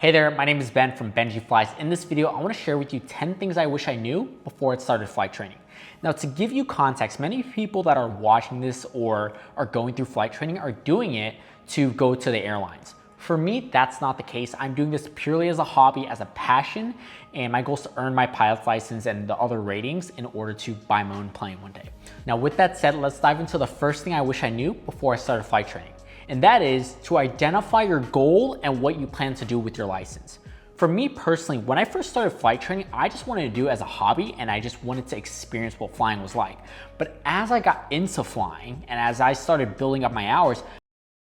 Hey there, my name is Ben from Benji Flies. In this video, I want to share with you 10 things I wish I knew before I started flight training. Now, to give you context, many people that are watching this or are going through flight training are doing it to go to the airlines. For me, that's not the case. I'm doing this purely as a hobby, as a passion, and my goal is to earn my pilot's license and the other ratings in order to buy my own plane one day. Now, with that said, let's dive into the first thing I wish I knew before I started flight training. And that is to identify your goal and what you plan to do with your license. For me personally, when I first started flight training, I just wanted to do it as a hobby and I just wanted to experience what flying was like. But as I got into flying and as I started building up my hours,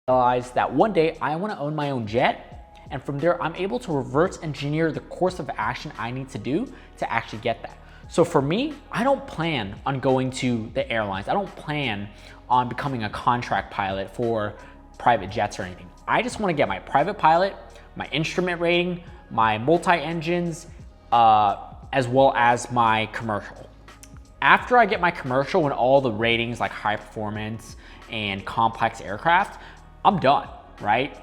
I realized that one day I want to own my own jet, and from there I'm able to reverse engineer the course of action I need to do to actually get that. So for me, I don't plan on going to the airlines. I don't plan on becoming a contract pilot for private jets or anything. I just want to get my private pilot, my instrument rating, my multi-engines, as well as my commercial. After I get my commercial and all the ratings like high performance and complex aircraft, I'm done, right?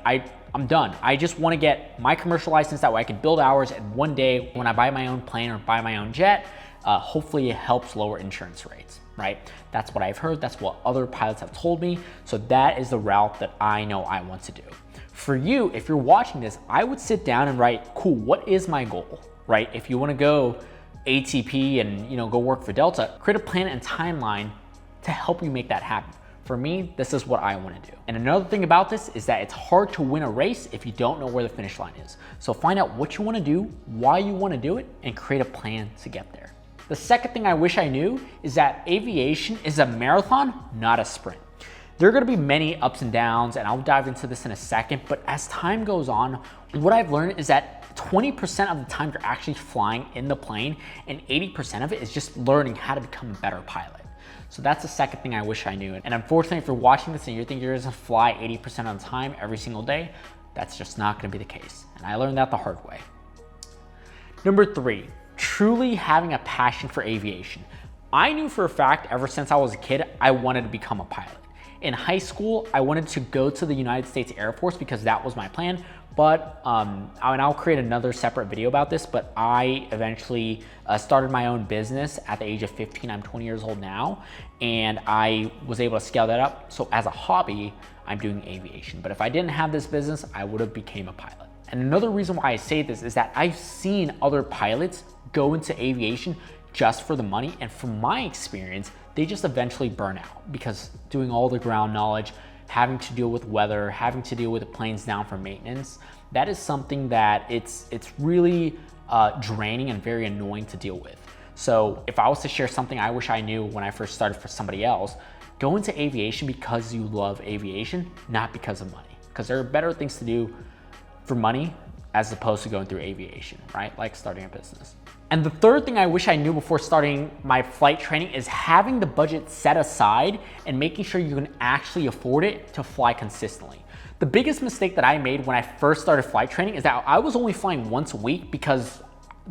I'm done. I just want to get my commercial license, that way I can build hours, and one day when I buy my own plane or buy my own jet, hopefully it helps lower insurance rates, right? That's what I've heard. That's what other pilots have told me. So that is the route that I know I want to do. For you, if you're watching this, I would sit down and write, cool, what is my goal, right? If you want to go ATP and go work for Delta, create a plan and timeline to help you make that happen. For me, this is what I want to do. And another thing about this is that it's hard to win a race if you don't know where the finish line is. So find out what you want to do, why you want to do it, and create a plan to get there. The second thing I wish I knew is that aviation is a marathon, not a sprint. There are going to be many ups and downs, and I'll dive into this in a second, but as time goes on, what I've learned is that 20% of the time you're actually flying in the plane, and 80% of it is just learning how to become a better pilot. So that's the second thing I wish I knew. And unfortunately, if you're watching this and you're thinking you're going to fly 80% of the time every single day, that's just not going to be the case. And I learned that the hard way. Number 3, truly having a passion for aviation. I knew for a fact ever since I was a kid, I wanted to become a pilot. In high school, I wanted to go to the United States Air Force because that was my plan. But, and I'll create another separate video about this, but I eventually started my own business at the age of 15. I'm 20 years old now, and I was able to scale that up. So as a hobby, I'm doing aviation. But if I didn't have this business, I would have became a pilot. And another reason why I say this is that I've seen other pilots go into aviation just for the money. And from my experience, they just eventually burn out because doing all the ground knowledge, having to deal with weather, having to deal with the planes down for maintenance, that is something that it's really draining and very annoying to deal with. So if I was to share something I wish I knew when I first started for somebody else, go into aviation because you love aviation, not because of money. Because there are better things to do for money as opposed to going through aviation, right? Like starting a business. And the third thing I wish I knew before starting my flight training is having the budget set aside and making sure you can actually afford it to fly consistently. The biggest mistake that I made when I first started flight training is that I was only flying once a week because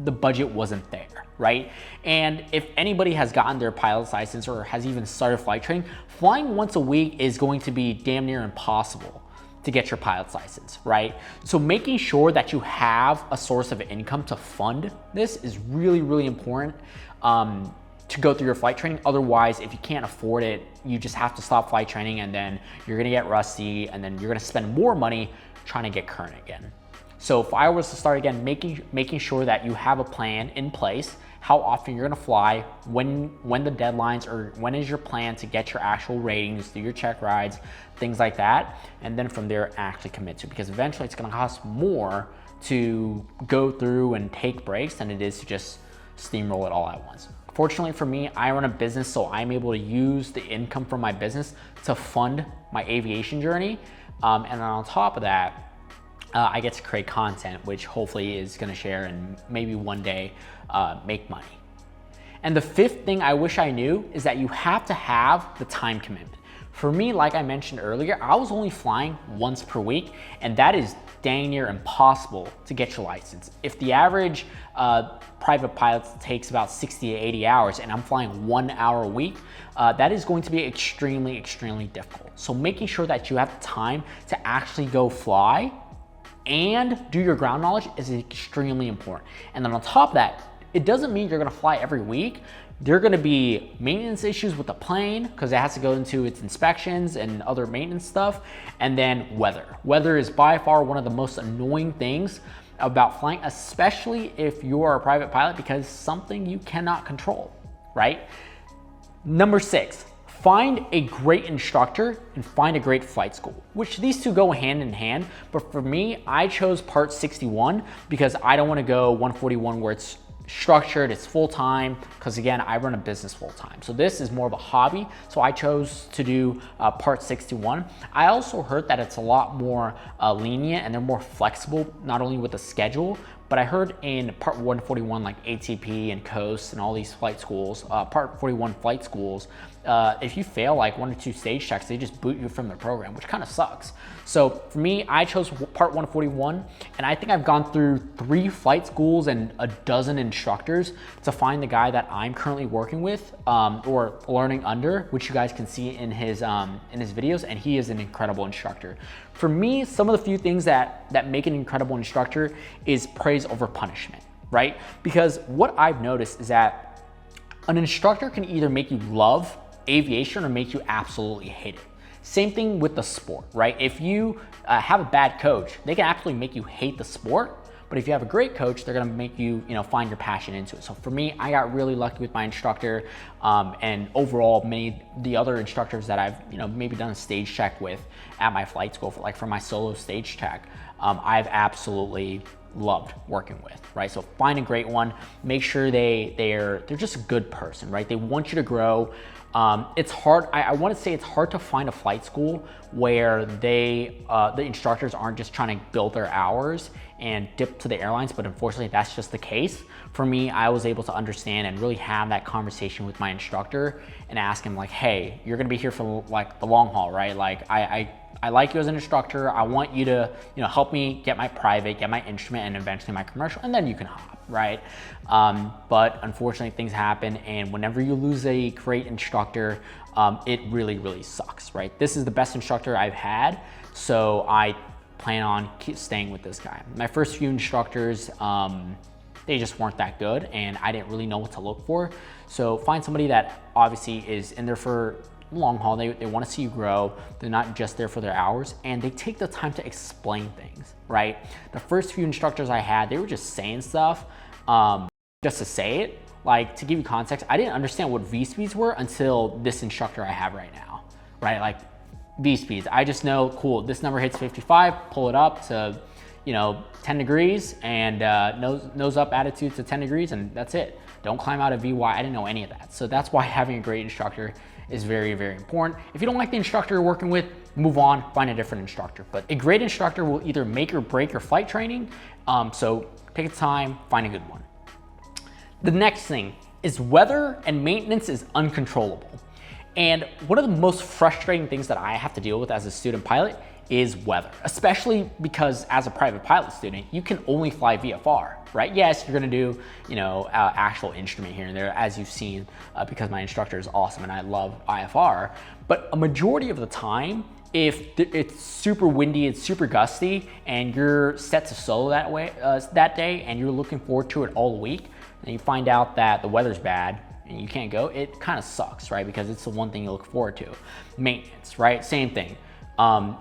the budget wasn't there, right? And if anybody has gotten their pilot's license or has even started flight training, flying once a week is going to be damn near impossible to get your pilot's license, right? So making sure that you have a source of income to fund this is really, really important to go through your flight training. Otherwise, if you can't afford it, you just have to stop flight training and then you're gonna get rusty and then you're gonna spend more money trying to get current again. So if I was to start again, making sure that you have a plan in place, how often you're gonna fly, when the deadlines, or when is your plan to get your actual ratings, do your check rides, things like that. And then from there, actually commit to it, because eventually it's gonna cost more to go through and take breaks than it is to just steamroll it all at once. Fortunately for me, I run a business, so I'm able to use the income from my business to fund my aviation journey. And then on top of that, I get to create content, which hopefully is gonna share and maybe one day make money. And the fifth thing I wish I knew is that you have to have the time commitment. For me, like I mentioned earlier, I was only flying once per week, and that is dang near impossible to get your license. If the average private pilot takes about 60 to 80 hours and I'm flying 1 hour a week, that is going to be extremely, extremely difficult. So making sure that you have the time to actually go fly and do your ground knowledge is extremely important. And then on top of that, it doesn't mean you're gonna fly every week. There are gonna be maintenance issues with the plane because it has to go into its inspections and other maintenance stuff. And then weather. Weather is by far one of the most annoying things about flying, especially if you are a private pilot, because something you cannot control, right? Number 6, find a great instructor and find a great flight school, which these two go hand in hand. But for me, I chose Part 61 because I don't want to go 141 where it's structured, it's full-time, because again, I run a business full-time. So this is more of a hobby. So I chose to do Part 61. I also heard that it's a lot more lenient and they're more flexible, not only with the schedule, but I heard in Part 141, like ATP and Coast and all these flight schools, Part 41 flight schools, if you fail like 1 or 2 stage checks, they just boot you from the program, which kind of sucks. So for me, I chose Part 141, and I think I've gone through 3 flight schools and a dozen instructors to find the guy that I'm currently working with or learning under, which you guys can see in his videos, and he is an incredible instructor. For me, some of the few things that make an incredible instructor is praise over punishment, right? Because what I've noticed is that an instructor can either make you love aviation or make you absolutely hate it. Same thing with the sport, right? If you have a bad coach, they can absolutely make you hate the sport. But if you have a great coach, they're gonna make you, find your passion into it. So for me, I got really lucky with my instructor, and overall, many of the other instructors that I've, maybe done a stage check with at my flight school, for my solo stage check, I've absolutely loved working with, right? So find a great one. Make sure they're just a good person, right? They want you to grow. It's hard. I want to say it's hard to find a flight school where the instructors aren't just trying to build their hours and dip to the airlines, but unfortunately that's just the case. For me, I was able to understand and really have that conversation with my instructor and ask him like, hey, you're gonna be here for like the long haul, right? Like I like you as an instructor. I want you to, help me get my private, get my instrument, and eventually my commercial, and then you can hop, right? But unfortunately, things happen, and whenever you lose a great instructor, it really, really sucks, right? This is the best instructor I've had, so I plan on staying with this guy. My first few instructors, they just weren't that good, and I didn't really know what to look for. So find somebody that obviously is in there for long haul. They want to see you grow. They're not just there for their hours, and they take the time to explain things, right? The first few instructors I had, they were just saying stuff just to say it. Like, to give you context, I didn't understand what V-speeds were until this instructor I have right now, right? Like V-speeds, I just know, cool, this number hits 55, pull it up to 10 degrees, and nose up attitude to 10 degrees, and that's it. Don't climb out of VY. I didn't know any of that. So that's why having a great instructor is very, very important. If you don't like the instructor you're working with, move on, find a different instructor. But a great instructor will either make or break your flight training. So take the time, find a good one. The next thing is weather and maintenance is uncontrollable. And one of the most frustrating things that I have to deal with as a student pilot is weather, especially because as a private pilot student, you can only fly VFR, right? Yes, you're gonna do, actual instrument here and there, as you've seen, because my instructor is awesome and I love IFR, but a majority of the time, if it's super windy, it's super gusty, and you're set to solo that day, and you're looking forward to it all week, and you find out that the weather's bad, and you can't go, it kind of sucks, right? Because it's the one thing you look forward to. Maintenance, right? Same thing.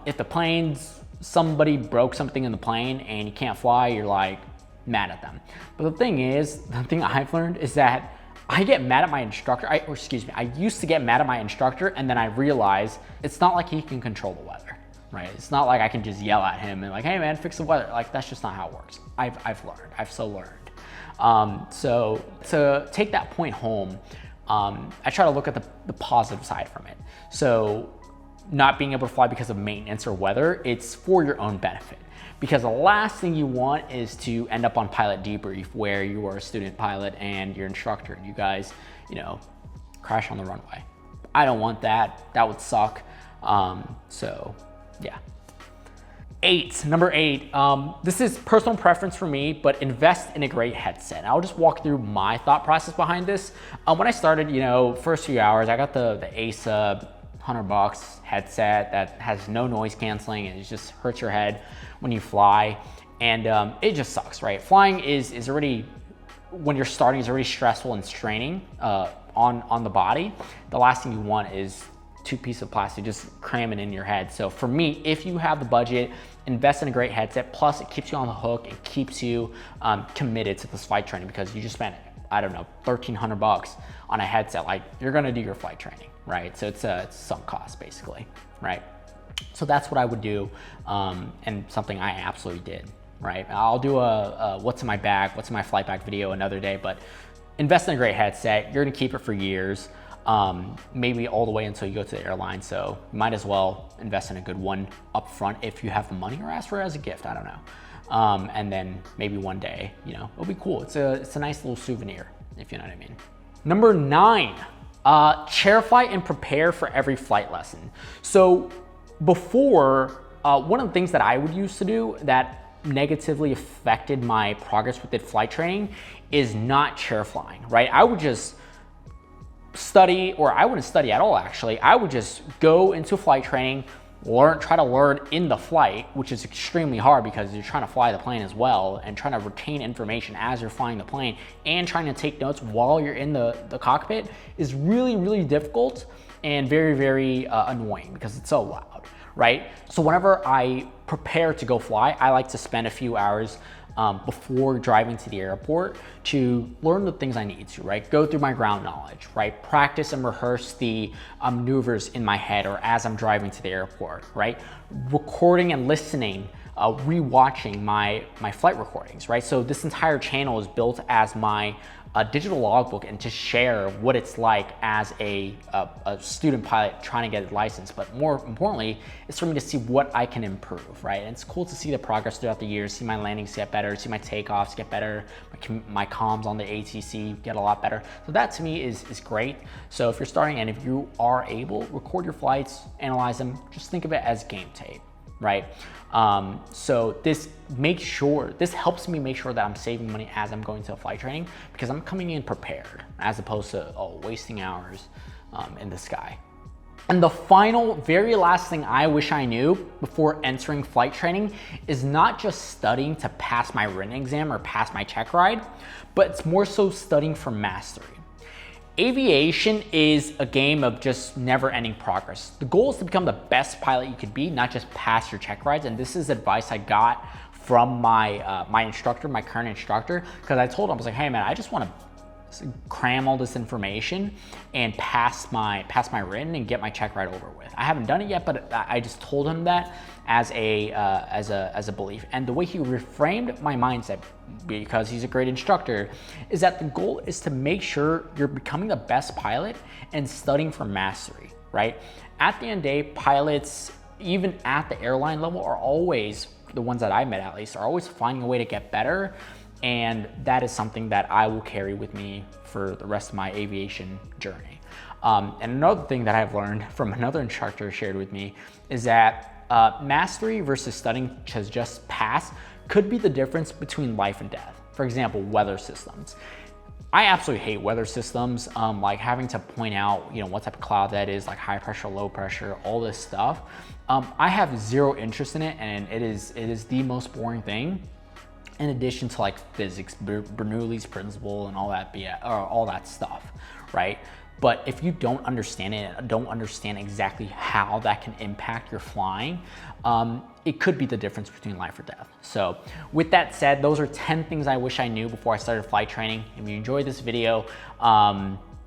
If the somebody broke something in the plane and you can't fly, you're like mad at them. But the thing I've learned is that I get mad at my instructor, I used to get mad at my instructor, and then I realized it's not like he can control the weather, right? It's not like I can just yell at him and like, hey man, fix the weather. Like, that's just not how it works. I've so learned. So to take that point home, I try to look at the positive side from it. So not being able to fly because of maintenance or weather, it's for your own benefit. Because the last thing you want is to end up on pilot debrief where you are a student pilot and your instructor and you guys, crash on the runway. I don't want that. That would suck. So yeah. Number 8, this is personal preference for me, but invest in a great headset. I'll just walk through my thought process behind this. When I started, first few hours, I got the ASA $100 headset that has no noise canceling and it just hurts your head when you fly. And it just sucks, right? Flying is already, when you're starting, is already stressful and straining on the body. The last thing you want is 2 pieces of plastic just cramming in your head. So for me, if you have the budget, invest in a great headset. Plus it keeps you on the hook. It keeps you committed to this flight training, because you just spent, I don't know, $1,300 on a headset. Like, you're gonna do your flight training, right? So it's sunk cost basically, right? So that's what I would do, and something I absolutely did, right? I'll do a what's in my bag, what's in my flight bag video another day, but invest in a great headset. You're gonna keep it for years, maybe all the way until you go to the airline. So you might as well invest in a good one up front if you have the money, or ask for it as a gift, I don't know. And then maybe one day, you know, it'll be cool. It's a nice little souvenir, if you know what I mean. Number 9, chair flight and prepare for every flight lesson. So before, one of the things that I would used to do that negatively affected my progress with the flight training is not chair flying, right? I would just study, or I wouldn't study at all actually. I would just go into flight training, try to learn in the flight, which is extremely hard because you're trying to fly the plane as well, and trying to retain information as you're flying the plane, and trying to take notes while you're in the cockpit is really, really difficult and very, very annoying because it's so loud, right? So whenever I prepare to go fly, I like to spend a few hours before driving to the airport to learn the things I need to, right? Go through my ground knowledge, right? Practice and rehearse the maneuvers in my head or as I'm driving to the airport, right? Recording and listening, rewatching my flight recordings, right? So this entire channel is built as my digital logbook, and to share what it's like as a student pilot trying to get his license. But more importantly, it's for me to see what I can improve, right? And it's cool to see the progress throughout the years, see my landings get better, see my takeoffs get better, my comms on the ATC get a lot better. So that to me is great. So if you're starting, and if you are able, record your flights, analyze them, just think of it as game tape, right? So this helps me make sure that I'm saving money as I'm going to flight training, because I'm coming in prepared as opposed to wasting hours in the sky. And the final, very last thing I wish I knew before entering flight training is not just studying to pass my written exam or pass my check ride, but it's more so studying for mastery. Aviation is a game of just never-ending progress. The goal is to become the best pilot you could be, not just pass your check rides. And this is advice I got from my instructor, my current instructor, because I told him, I was like, hey man, I just want to cram all this information and pass my written and get my check ride over with. I haven't done it yet, but I just told him that as a belief. And the way he reframed my mindset, because he's a great instructor, is that the goal is to make sure you're becoming the best pilot and studying for mastery, right? At the end of the day, pilots, even at the airline level, are always, the ones that I met at least, are always finding a way to get better. And that is something that I will carry with me for the rest of my aviation journey. And another thing that I've learned from another instructor shared with me is that mastery versus studying to just pass could be the difference between life and death. For example, weather systems. I absolutely hate weather systems, like having to point out, you know, what type of cloud that is, like high pressure, low pressure, all this stuff. I have zero interest in it, and it is the most boring thing. In addition to like physics, Bernoulli's principle and all that all that stuff, right? But if you don't understand it, don't understand exactly how that can impact your flying, it could be the difference between life or death. So with that said, those are 10 things I wish I knew before I started flight training. If you enjoyed this video,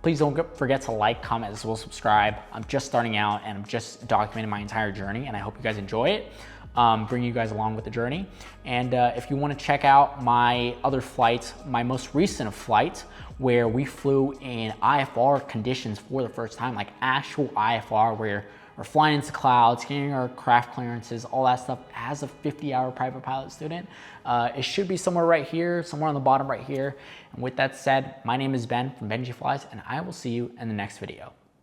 please don't forget to like, comment, as well as subscribe. I'm just starting out and I'm just documenting my entire journey, and I hope you guys enjoy it. Bring you guys along with the journey. And if you want to check out my other flights, my most recent flight where we flew in IFR conditions for the first time, like actual IFR, where we're flying into clouds, getting our craft clearances, all that stuff as a 50-hour private pilot student. It should be somewhere right here, somewhere on the bottom right here. And with that said, my name is Ben from Benji Flies, and I will see you in the next video.